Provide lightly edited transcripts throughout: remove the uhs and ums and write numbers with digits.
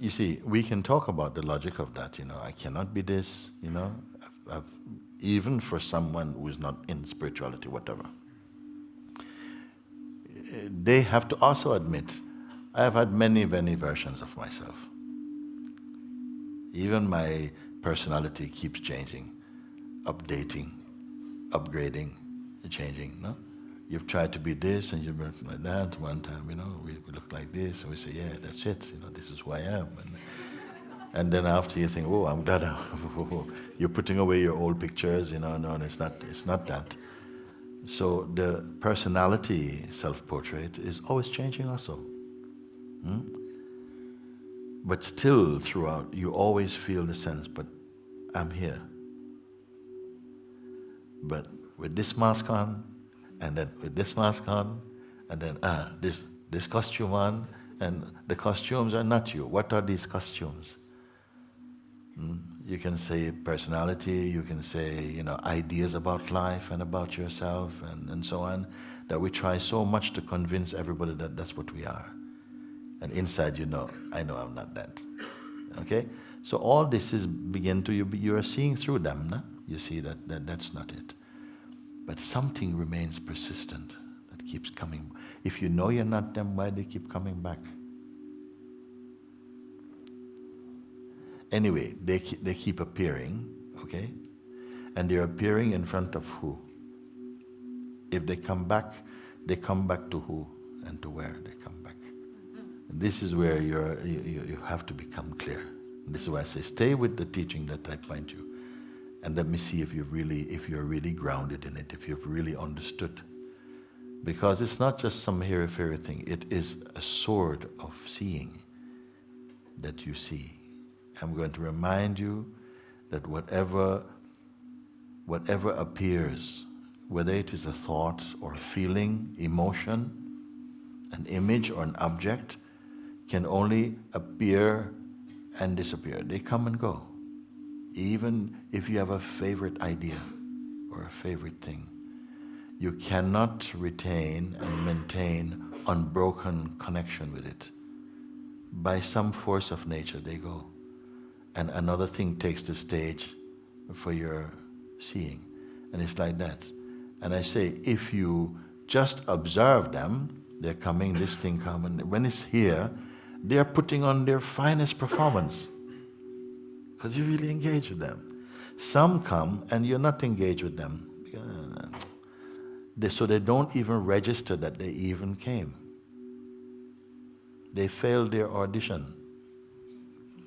you see, we can talk about the logic of that, I cannot be this, even for someone who is not in spirituality, whatever. They have to also admit, I have had many, many versions of myself. Even my personality keeps changing, updating, upgrading, changing, no? You've tried to be this and you've been like that. One time, we look like this and we say, yeah, that's it, this is who I am. And then after you think, oh, I'm glad you're putting away your old pictures, no, it's not that. So the personality self-portrait is always changing also. But still throughout, you always feel the sense, but I'm here. But with this mask on, and then with this mask on, and then this costume on, and the costumes are not you. What are these costumes? You can say personality, you can say, ideas about life and about yourself and so on, that we try so much to convince everybody that that's what we are. And inside I know I'm not that. Okay? So all this is you are seeing through them, no? You see that's not it. But something remains persistent, that keeps coming. If you know you're not them, why they keep coming back? Anyway, they keep appearing, okay? And they're appearing in front of who? If they come back to who and to where they come back. And this is where you have to become clear. And this is why I say, stay with the teaching that I point you. And let me see if you're really grounded in it, if you've really understood. Because it's not just some hairy-fairy thing, it is a sword of seeing that you see. I'm going to remind you that whatever appears, whether it is a thought or a feeling, emotion, an image or an object, can only appear and disappear. They come and go. Even if you have a favorite idea or a favorite thing, you cannot retain and maintain unbroken connection with it. By some force of nature, they go. And another thing takes the stage for your seeing. And it's like that. And I say, if you just observe them, they're coming, this thing comes, and when it's here, they're putting on their finest performance. Because you really engage with them. Some come and you're not engaged with them. So they don't even register that they even came. They failed their audition.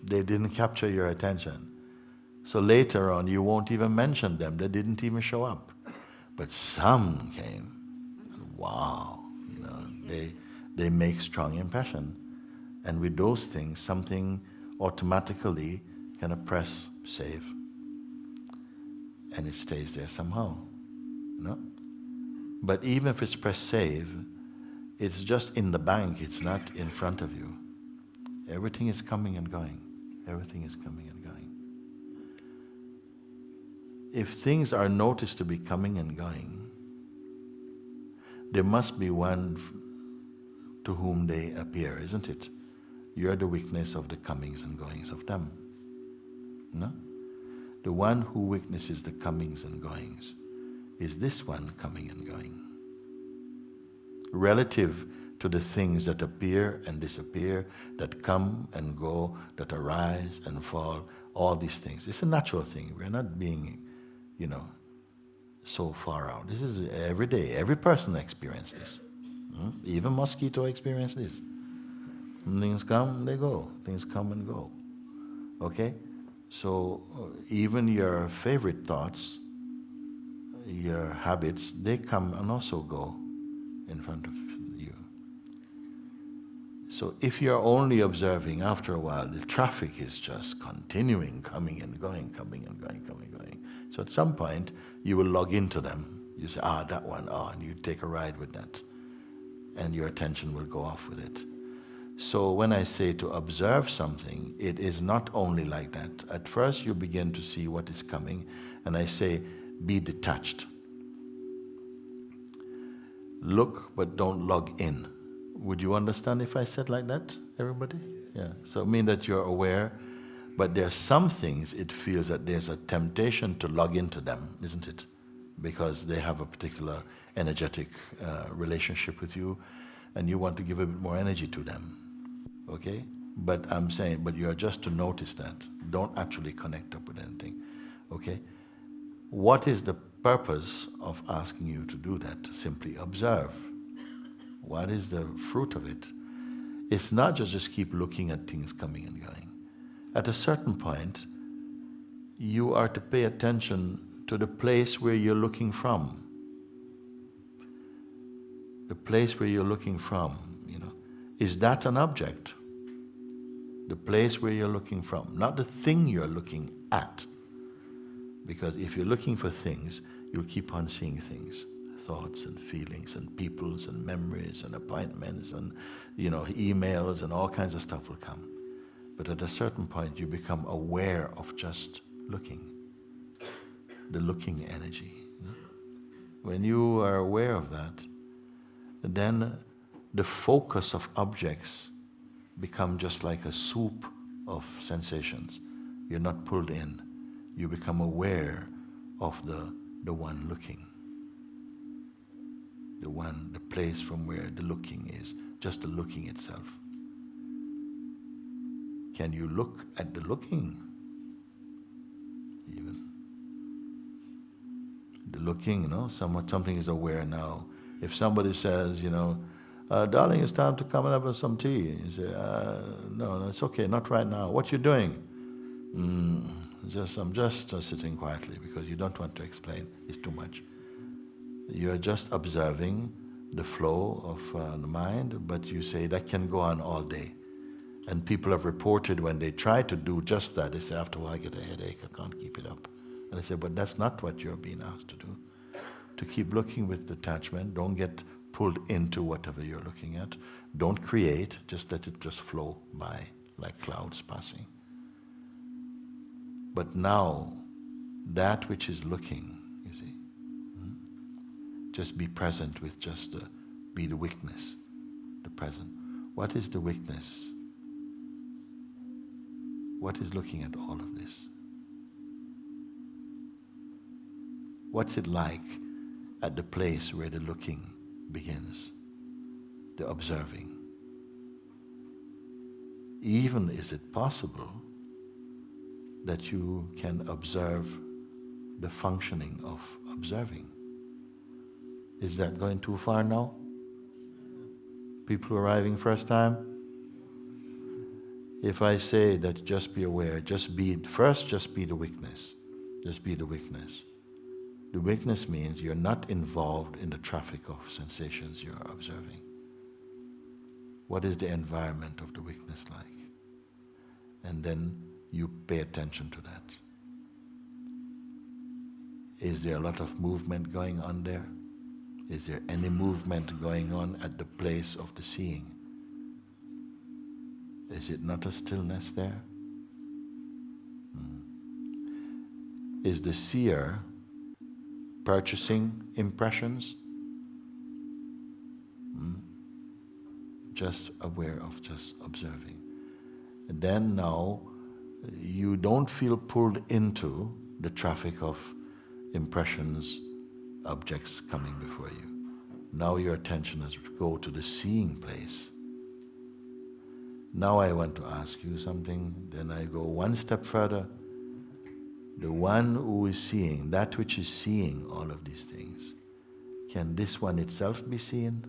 They didn't capture your attention. So later on, you won't even mention them. They didn't even show up. But some came. And wow, they make strong impression. And with those things, something automatically can press save. And it stays there somehow. But even if it's press save, it's just in the bank, it's not in front of you. Everything is coming and going. Everything is coming and going. If things are noticed to be coming and going, there must be one to whom they appear, isn't it? You're the witness of the comings and goings of them. No? The one who witnesses the comings and goings is this one coming and going. Relative to the things that appear and disappear, that come and go, that arise and fall, all these things. It's a natural thing. We're not being, so far out. This is every day. Every person experiences this. Even mosquito experience this. Things come, they go. Things come and go. Okay? So even your favorite thoughts, your habits, they come and also go in front of you. So if you're only observing, after a while, the traffic is just continuing, coming and going, coming and going, coming and going. So at some point, you will log into them. You say, that one, and you take a ride with that. And your attention will go off with it. So when I say to observe something, it is not only like that. At first, you begin to see what is coming, and I say, be detached. Look, but don't log in. Would you understand if I said like that, everybody? Yeah. So mean that you're aware, but there are some things it feels that there's a temptation to log into them, isn't it? Because they have a particular energetic relationship with you, and you want to give a bit more energy to them. Okay? But I'm saying, but you are just to notice that. Don't actually connect up with anything. Okay? What is the purpose of asking you to do that? Simply observe. What is the fruit of it? It's not just keep looking at things coming and going. At a certain point, you are to pay attention to the place where you're looking from. The place where you're looking from, is that an object? The place where you're looking from, not the thing you're looking at. Because if you're looking for things, you'll keep on seeing things. Thoughts and feelings and peoples and memories and appointments and emails and all kinds of stuff will come. But at a certain point you become aware of just looking. The looking energy. When you are aware of that, then the focus of objects become just like a soup of sensations. You're not pulled in. You become aware of the one looking. The place from where the looking is, just the looking itself. Can you look at the looking? Even. The looking, something is aware now. If somebody says, darling, it's time to come and have some tea. You say, no, it's okay, not right now. What you doing? I'm just sitting quietly because you don't want to explain. It's too much. You're just observing the flow of the mind, but you say that can go on all day. And people have reported when they try to do just that, they say, after a while I get a headache, I can't keep it up. And I say, but that's not what you're being asked to do. To keep looking with detachment, don't get pulled into whatever you're looking at. Don't create, just let it just flow by like clouds passing. But now, that which is looking, you see, just be present with be the witness, the present. What is the witness? What is looking at all of this? What's it like at the place where the looking begins, the observing? Even is it possible that you can observe the functioning of observing? Is that going too far now? People arriving first time? If I say that just be aware, just be the witness. Just be the witness. The witness means you're not involved in the traffic of sensations you're observing. What is the environment of the witness like? And then you pay attention to that. Is there a lot of movement going on there? Is there any movement going on at the place of the seeing? Is it not a stillness there? Is the seer purchasing impressions? Just aware of just observing. And then now, you don't feel pulled into the traffic of impressions, objects coming before you. Now your attention has to go to the seeing place. Now I want to ask you something, then I go one step further. The one who is seeing, that which is seeing all of these things, can this one itself be seen?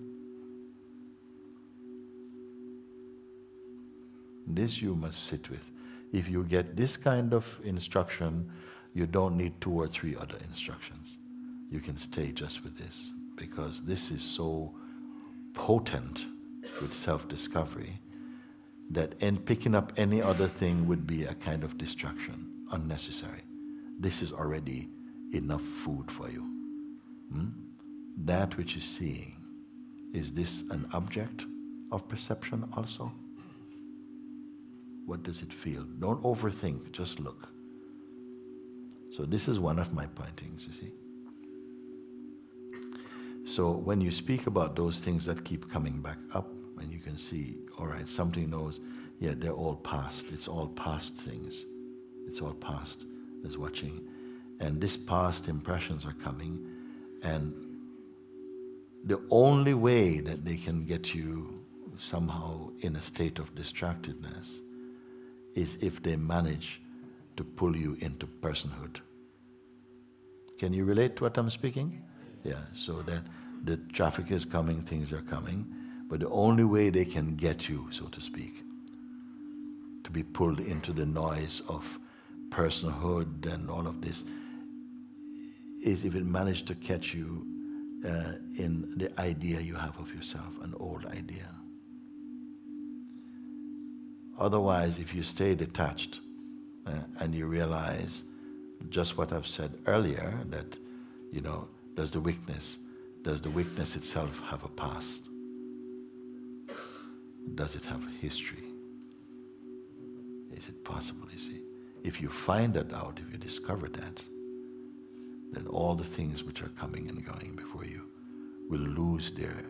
This you must sit with. If you get this kind of instruction, you don't need 2 or 3 other instructions. You can stay just with this, because this is so potent with self-discovery that picking up any other thing would be a kind of distraction, unnecessary. This is already enough food for you. That which is seeing, is this an object of perception also? What does it feel? Don't overthink, just look. So this is one of my pointings, you see. So when you speak about those things that keep coming back up, and you can see, all right, something knows, Yeah, they're all past. It's all past things. It's all past. There's watching. And these past impressions are coming, and the only way that they can get you somehow in a state of distractedness is if they manage to pull you into personhood. Can you relate to what I'm speaking? Yeah, so that the traffic is coming, things are coming, but the only way they can get you, so to speak, to be pulled into the noise of personhood and all of this, is if it managed to catch you in the idea you have of yourself, an old idea. Otherwise, if you stay detached and you realize just what I've said earlier, that, does the weakness itself have a past? Does it have history? Is it possible, you see? If you find that out, if you discover that, then all the things which are coming and going before you will lose their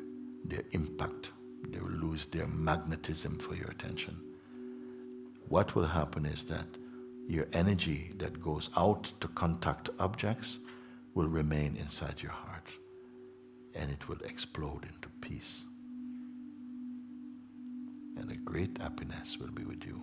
impact. They will lose their magnetism for your attention. What will happen is that your energy that goes out to contact objects will remain inside your heart, and it will explode into peace. And a great happiness will be with you.